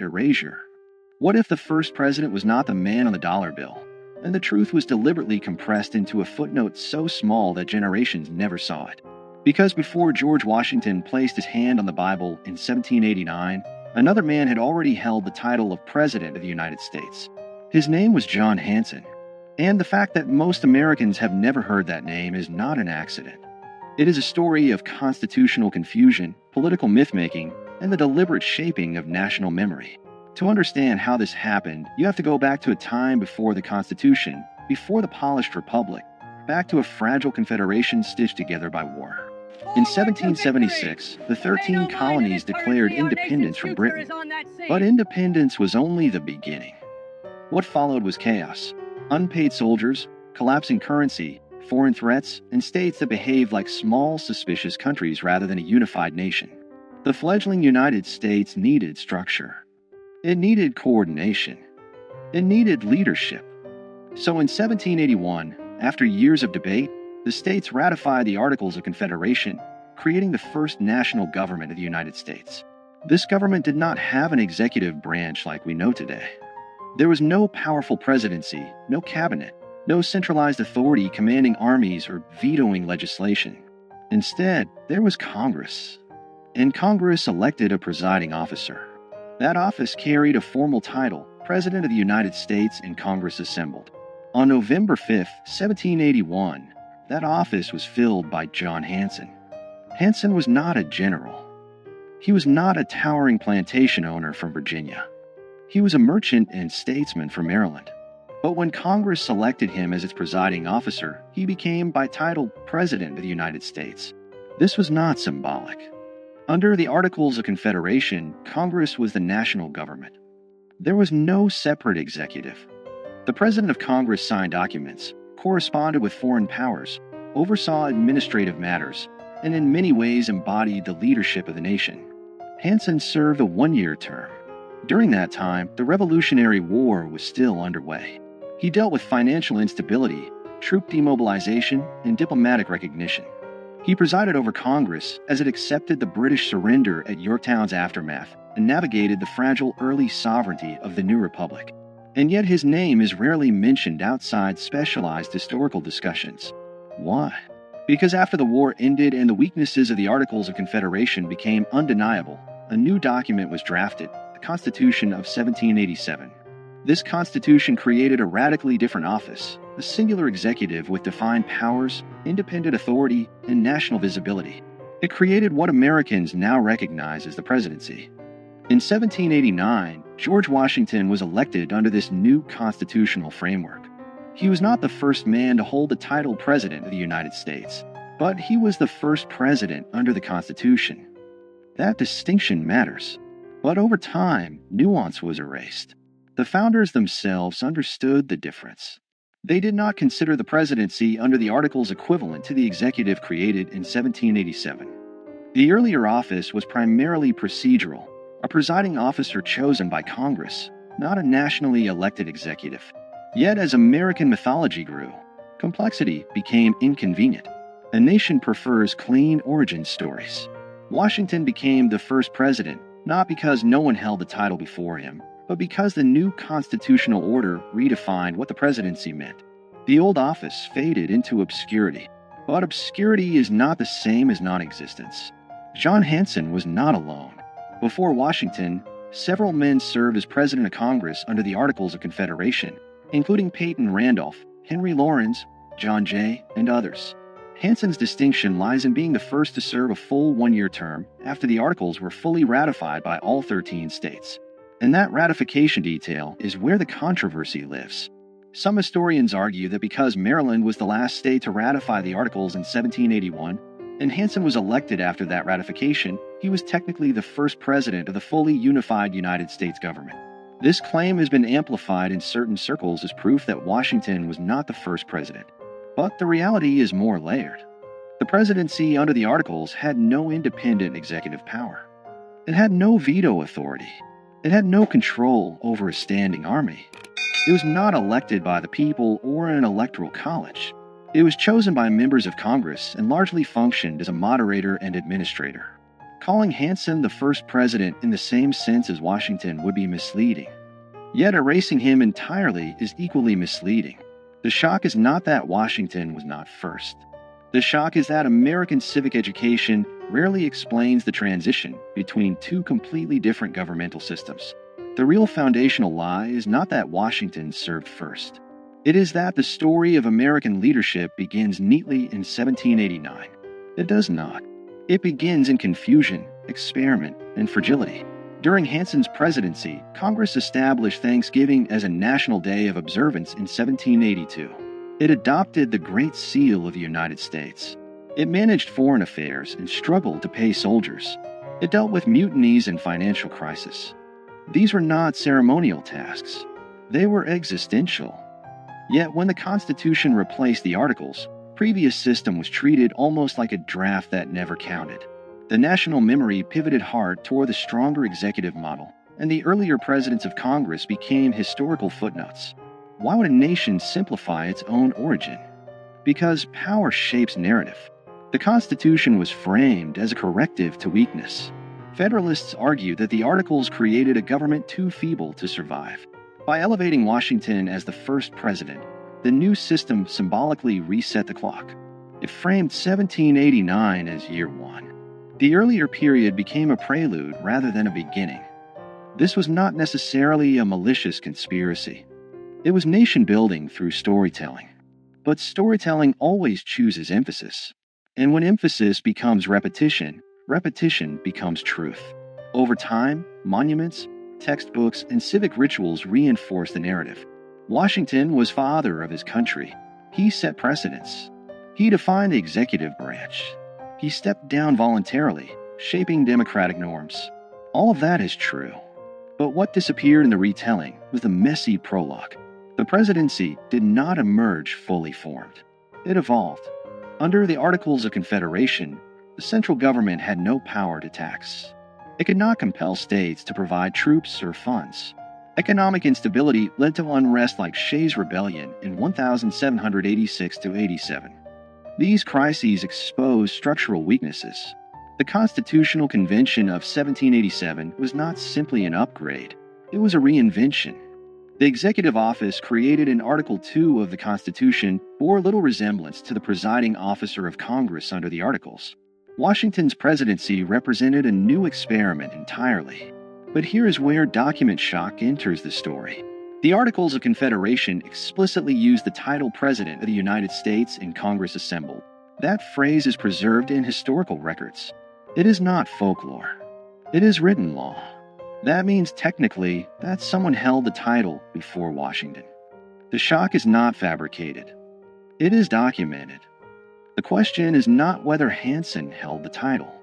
erasure. What if the first president was not the man on the dollar bill, and the truth was deliberately compressed into a footnote so small that generations never saw it? Because before George Washington placed his hand on the Bible in 1789, another man had already held the title of President of the United States. His name was John Hanson, and the fact that most Americans have never heard that name is not an accident. It is a story of constitutional confusion, political myth-making, and the deliberate shaping of national memory. To understand how this happened, you have to go back to a time before the Constitution, before the polished republic, back to a fragile confederation stitched together by war. In 1776, the 13 colonies declared independence from Britain, but independence was only the beginning. What followed was chaos: unpaid soldiers, collapsing currency, foreign threats, and states that behaved like small, suspicious countries rather than a unified nation. The fledgling United States needed structure. It needed coordination. It needed leadership. So in 1781, after years of debate, the states ratified the Articles of Confederation, creating the first national government of the United States. This government did not have an executive branch like we know today. There was no powerful presidency, no cabinet, no centralized authority commanding armies or vetoing legislation. Instead, there was Congress. And Congress elected a presiding officer. That office carried a formal title, President of the United States, and Congress assembled. On November 5, 1781, that office was filled by John Hanson. Hanson was not a general. He was not a towering plantation owner from Virginia. He was a merchant and statesman from Maryland. But when Congress selected him as its presiding officer, he became by title President of the United States. This was not symbolic. Under the Articles of Confederation, Congress was the national government. There was no separate executive. The President of Congress signed documents, corresponded with foreign powers, oversaw administrative matters, and in many ways embodied the leadership of the nation. Hanson served a one-year term. During that time, the Revolutionary War was still underway. He dealt with financial instability, troop demobilization, and diplomatic recognition. He presided over Congress as it accepted the British surrender at Yorktown's aftermath and navigated the fragile early sovereignty of the new republic. And yet his name is rarely mentioned outside specialized historical discussions. Why? Because after the war ended and the weaknesses of the Articles of Confederation became undeniable, a new document was drafted, the Constitution of 1787. This Constitution created a radically different office, a singular executive with defined powers, independent authority, and national visibility. It created what Americans now recognize as the presidency. In 1789, George Washington was elected under this new constitutional framework. He was not the first man to hold the title President of the United States, but he was the first president under the Constitution. That distinction matters. But over time, nuance was erased. The founders themselves understood the difference. They did not consider the presidency under the Articles equivalent to the executive created in 1787. The earlier office was primarily procedural, a presiding officer chosen by Congress, not a nationally elected executive. Yet as American mythology grew, complexity became inconvenient. A nation prefers clean origin stories. Washington became the first president, not because no one held the title before him, but because the new constitutional order redefined what the presidency meant. The old office faded into obscurity, but obscurity is not the same as non-existence. John Hanson was not alone. Before Washington, several men served as president of Congress under the Articles of Confederation, including Peyton Randolph, Henry Laurens, John Jay, and others. Hanson's distinction lies in being the first to serve a full one-year term after the Articles were fully ratified by all 13 states. And that ratification detail is where the controversy lives. Some historians argue that because Maryland was the last state to ratify the Articles in 1781, and Hanson was elected after that ratification, he was technically the first president of the fully unified United States government. This claim has been amplified in certain circles as proof that Washington was not the first president. But the reality is more layered. The presidency under the Articles had no independent executive power. It had no veto authority. It had no control over a standing army. It was not elected by the people or an electoral college. It was chosen by members of Congress and largely functioned as a moderator and administrator. Calling Hanson the first president in the same sense as Washington would be misleading. Yet erasing him entirely is equally misleading. The shock is not that Washington was not first. The shock is that American civic education rarely explains the transition between two completely different governmental systems. The real foundational lie is not that Washington served first. It is that the story of American leadership begins neatly in 1789. It does not. It begins in confusion, experiment, and fragility. During Hanson's presidency, Congress established Thanksgiving as a national day of observance in 1782. It adopted the Great Seal of the United States. It managed foreign affairs and struggled to pay soldiers. It dealt with mutinies and financial crisis. These were not ceremonial tasks. They were existential. Yet when the Constitution replaced the Articles, the previous system was treated almost like a draft that never counted. The national memory pivoted hard toward the stronger executive model, and the earlier presidents of Congress became historical footnotes. Why would a nation simplify its own origin? Because power shapes narrative. The Constitution was framed as a corrective to weakness. Federalists argue that the Articles created a government too feeble to survive. By elevating Washington as the first president, the new system symbolically reset the clock. It framed 1789 as year one. The earlier period became a prelude rather than a beginning. This was not necessarily a malicious conspiracy. It was nation-building through storytelling. But storytelling always chooses emphasis. And when emphasis becomes repetition, repetition becomes truth. Over time, monuments, textbooks, and civic rituals reinforce the narrative. Washington was father of his country. He set precedents. He defined the executive branch. He stepped down voluntarily, shaping democratic norms. All of that is true. But what disappeared in the retelling was the messy prologue. The presidency did not emerge fully formed. It evolved. Under the Articles of Confederation, the central government had no power to tax. It could not compel states to provide troops or funds. Economic instability led to unrest like Shays' Rebellion in 1786–87. These crises exposed structural weaknesses. The Constitutional Convention of 1787 was not simply an upgrade, it was a reinvention. The executive office created in Article 2 of the Constitution bore little resemblance to the presiding officer of Congress under the Articles. Washington's presidency represented a new experiment entirely. But here is where document shock enters the story. The Articles of Confederation explicitly use the title President of the United States in Congress assembled. That phrase is preserved in historical records. It is not folklore. It is written law. That means technically that someone held the title before Washington. The shock is not fabricated. It is documented. The question is not whether Hanson held the title.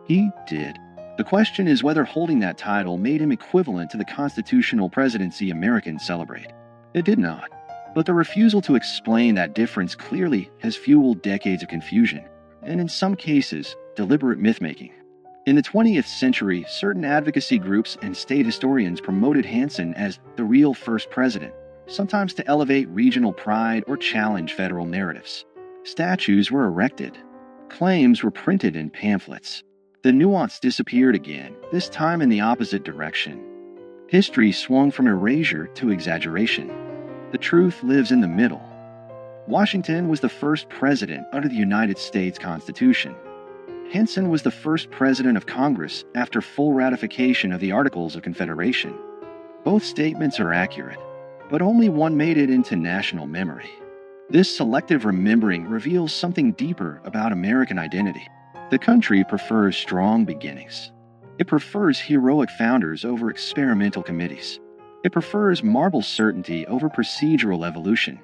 He did. The question is whether holding that title made him equivalent to the constitutional presidency Americans celebrate. It did not. But the refusal to explain that difference clearly has fueled decades of confusion, and in some cases, deliberate myth-making. In the 20th century, certain advocacy groups and state historians promoted Hanson as the real first president, sometimes to elevate regional pride or challenge federal narratives. Statues were erected. Claims were printed in pamphlets. The nuance disappeared again, this time in the opposite direction. History swung from erasure to exaggeration. The truth lives in the middle. Washington was the first president under the United States Constitution. Hanson was the first president of Congress after full ratification of the Articles of Confederation. Both statements are accurate, but only one made it into national memory. This selective remembering reveals something deeper about American identity. The country prefers strong beginnings. It prefers heroic founders over experimental committees. It prefers marble certainty over procedural evolution.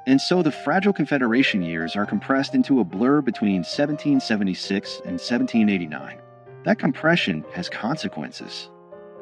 And so the fragile Confederation years are compressed into a blur between 1776 and 1789. That compression has consequences.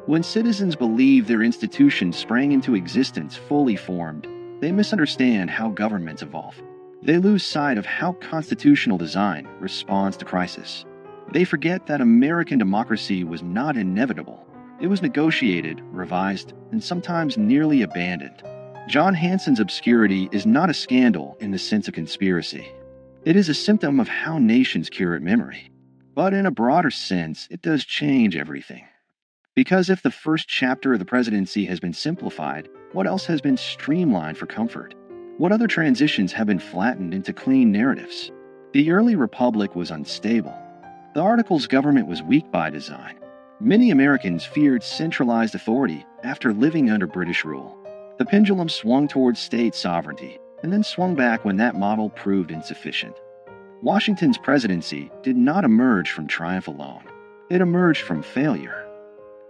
When citizens believe their institutions sprang into existence fully formed, they misunderstand how governments evolve. They lose sight of how constitutional design responds to crisis. They forget that American democracy was not inevitable. It was negotiated, revised, and sometimes nearly abandoned. John Hanson's obscurity is not a scandal in the sense of conspiracy. It is a symptom of how nations curate memory. But in a broader sense, it does change everything. Because if the first chapter of the presidency has been simplified, what else has been streamlined for comfort? What other transitions have been flattened into clean narratives? The early republic was unstable. The Articles government was weak by design. Many Americans feared centralized authority after living under British rule. The pendulum swung towards state sovereignty, and then swung back when that model proved insufficient. Washington's presidency did not emerge from triumph alone. It emerged from failure.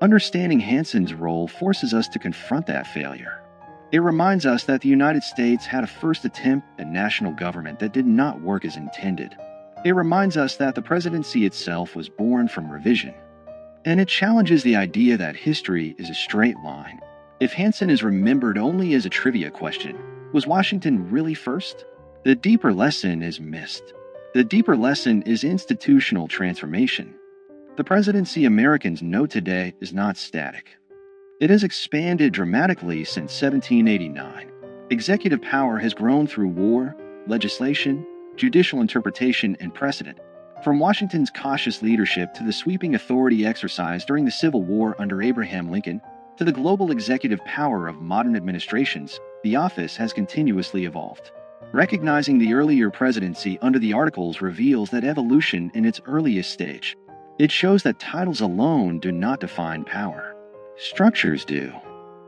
Understanding Hanson's role forces us to confront that failure. It reminds us that the United States had a first attempt at national government that did not work as intended. It reminds us that the presidency itself was born from revision. And it challenges the idea that history is a straight line. If Hanson is remembered only as a trivia question, was Washington really first? The deeper lesson is missed. The deeper lesson is institutional transformation. The presidency Americans know today is not static. It has expanded dramatically since 1789. Executive power has grown through war, legislation, judicial interpretation, and precedent. From Washington's cautious leadership to the sweeping authority exercised during the Civil War under Abraham Lincoln, to the global executive power of modern administrations, the office has continuously evolved. Recognizing the earlier presidency under the Articles reveals that evolution in its earliest stage. It shows that titles alone do not define power. Structures do.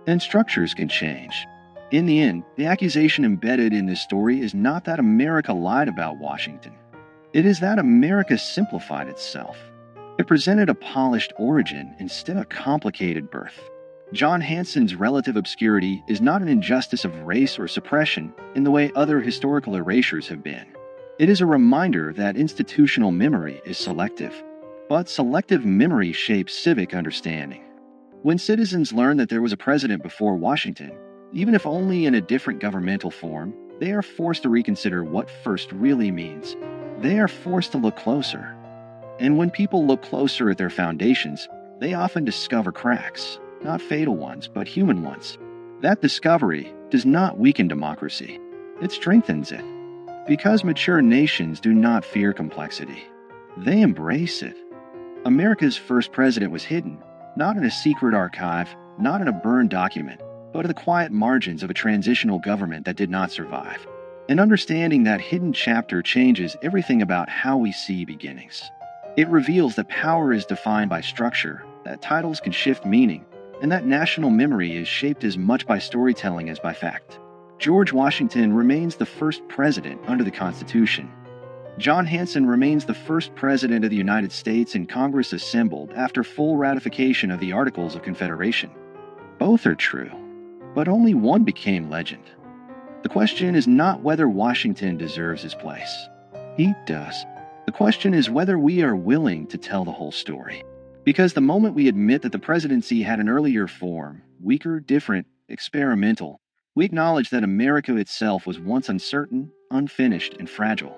And structures can change. In the end, the accusation embedded in this story is not that America lied about Washington. It is that America simplified itself. It presented a polished origin instead of a complicated birth. John Hanson's relative obscurity is not an injustice of race or suppression in the way other historical erasures have been. It is a reminder that institutional memory is selective. But selective memory shapes civic understanding. When citizens learn that there was a president before Washington, even if only in a different governmental form, they are forced to reconsider what first really means. They are forced to look closer. And when people look closer at their foundations, they often discover cracks, not fatal ones, but human ones. That discovery does not weaken democracy. It strengthens it. Because mature nations do not fear complexity. They embrace it. America's first president was hidden, not in a secret archive, not in a burned document, but in the quiet margins of a transitional government that did not survive. And understanding that hidden chapter changes everything about how we see beginnings. It reveals that power is defined by structure, that titles can shift meaning, and that national memory is shaped as much by storytelling as by fact. George Washington remains the first president under the Constitution. John Hanson remains the first president of the United States in Congress assembled after full ratification of the Articles of Confederation. Both are true, but only one became legend. The question is not whether Washington deserves his place. He does. The question is whether we are willing to tell the whole story. Because the moment we admit that the presidency had an earlier form, weaker, different, experimental, we acknowledge that America itself was once uncertain, unfinished, and fragile.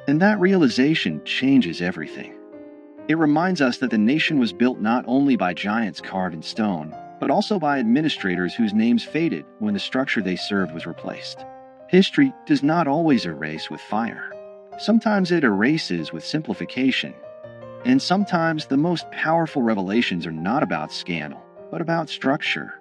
And that realization changes everything. It reminds us that the nation was built not only by giants carved in stone, but also by administrators whose names faded when the structure they served was replaced. History does not always erase with fire. Sometimes it erases with simplification. And sometimes the most powerful revelations are not about scandal, but about structure.